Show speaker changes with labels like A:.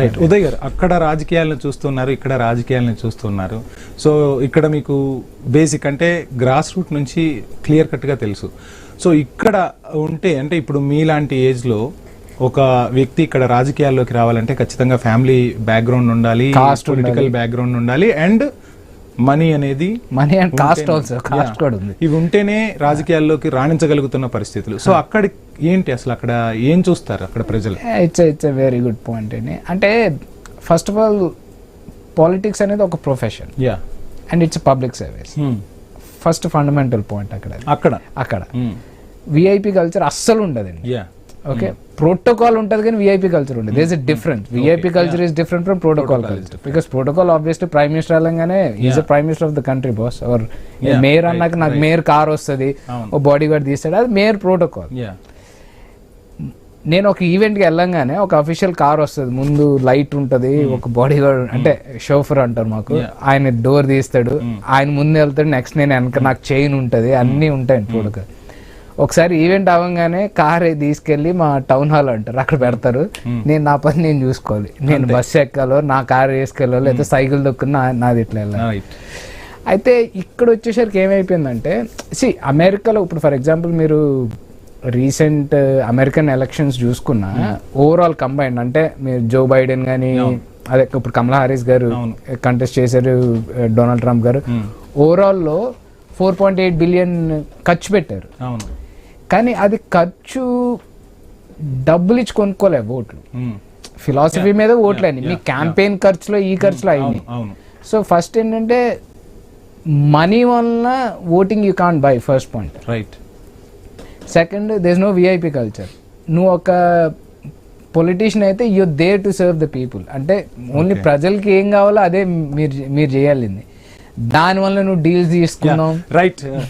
A: Right Uday గారు, అక్కడ రాజకీయాలను చూస్తున్నారు, ఇక్కడ రాజకీయాలను చూస్తున్నారు. సో ఇక్కడ మీకు బేసిక్ అంటే గ్రాస్ రూట్ నుంచి క్లియర్ కట్గా తెలుసు. సో ఇక్కడ ఉంటే అంటే ఇప్పుడు మీలాంటి ఏజ్లో ఒక వ్యక్తి ఇక్కడ రాజకీయాల్లోకి రావాలంటే ఖచ్చితంగా ఫ్యామిలీ బ్యాక్గ్రౌండ్ ఉండాలి, పొలిటికల్ బ్యాక్గ్రౌండ్ ఉండాలి, అండ్ మనీ అనేది
B: money and cost also cost కూడా ఉంది.
A: ఇవి ఉంటేనే రాజకీయాల్లోకి రాణించగలుగుతున్న పరిస్థితులు. సో అక్కడ ఏంటి అసలు అక్కడ ఏం చూస్తారు అక్కడ ప్రజలు?
B: It's a very good point అండి. అంటే ఫస్ట్ ఆఫ్ ఆల్ పాలిటిక్స్ అనేది ఒక profession and it's public service. First fundamental point అక్కడ విఐపి కల్చర్ అస్సలు ఉండదండి. ఓకే, ప్రోటోకాల్ ఉంటుంది కానీ విఐపి కల్చర్ ఉండదు. There is a difference. VIP culture is different from protocol culture. Because protocol obviously prime minister వెళ్ళంగానే is a prime minister of the country boss. Or mayor అన్నాక నాకు mayor car వస్తుంది, ఓ body guard తీస్తాడు, అది mayor protocol. నేను ఒక ఈవెంట్కి వెళ్ళంగానే ఒక అఫీషియల్ కార్ వస్తుంది, ముందు లైట్ ఉంటుంది, ఒక బాడీ గార్డ్ అంటే షోఫర్ అంటారు మాకు, ఆయన డోర్ తీస్తాడు, ఆయన ముందు వెళ్తాడు, నెక్స్ట్ నేను వెనక నాకు చైన్ ఉంటుంది, అన్నీ ఉంటాయి ప్రోటోకాల్. ఒకసారి ఈవెంట్ అవ్వగానే కార్ తీసుకెళ్లి మా టౌన్ హాల్ అంటారు, అక్కడ పెడతారు. నేను నా పని నేను చూసుకోవాలి, నేను బస్సు ఎక్కాలో, నా కార్ వేసుకెళ్ళాలో, లేదా సైకిల్ దొక్కున్నా నాది ఇట్లా వెళ్ళాలి. అయితే ఇక్కడ వచ్చేసరికి ఏమైపోయిందంటే, అమెరికాలో ఇప్పుడు ఫర్ ఎగ్జాంపుల్ మీరు రీసెంట్ అమెరికన్ ఎలక్షన్స్ చూసుకున్నా ఓవరాల్ కంబైన్డ్ అంటే మీరు జో బైడెన్ కానీ, అదే ఇప్పుడు కమలా హారిస్ గారు కంటెస్ట్ చేశారు, డొనాల్డ్ ట్రంప్ గారు, ఓవరాల్లో 4.8 బిలియన్ ఖర్చు పెట్టారు. కానీ అది ఖర్చు డబ్బులు ఇచ్చి కొనుక్కోలే ఓట్లు, ఫిలాసఫీ మీద ఓట్లు అని మీ క్యాంపెయిన్ ఖర్చులో ఈ ఖర్చులో అయింది. సో ఫస్ట్ ఏంటంటే మనీ వల్ల voting you can't buy, first point.
A: Right.
B: Second, there is no VIP culture. నువ్వు ఒక పొలిటీషియన్ అయితే you there to serve the people, అంటే ఓన్లీ ప్రజలకి ఏం కావాలో అదే మీరు చేయాలి. దానివల్ల నువ్వు డీల్స్ తీసుకున్నావు.
A: రైట్.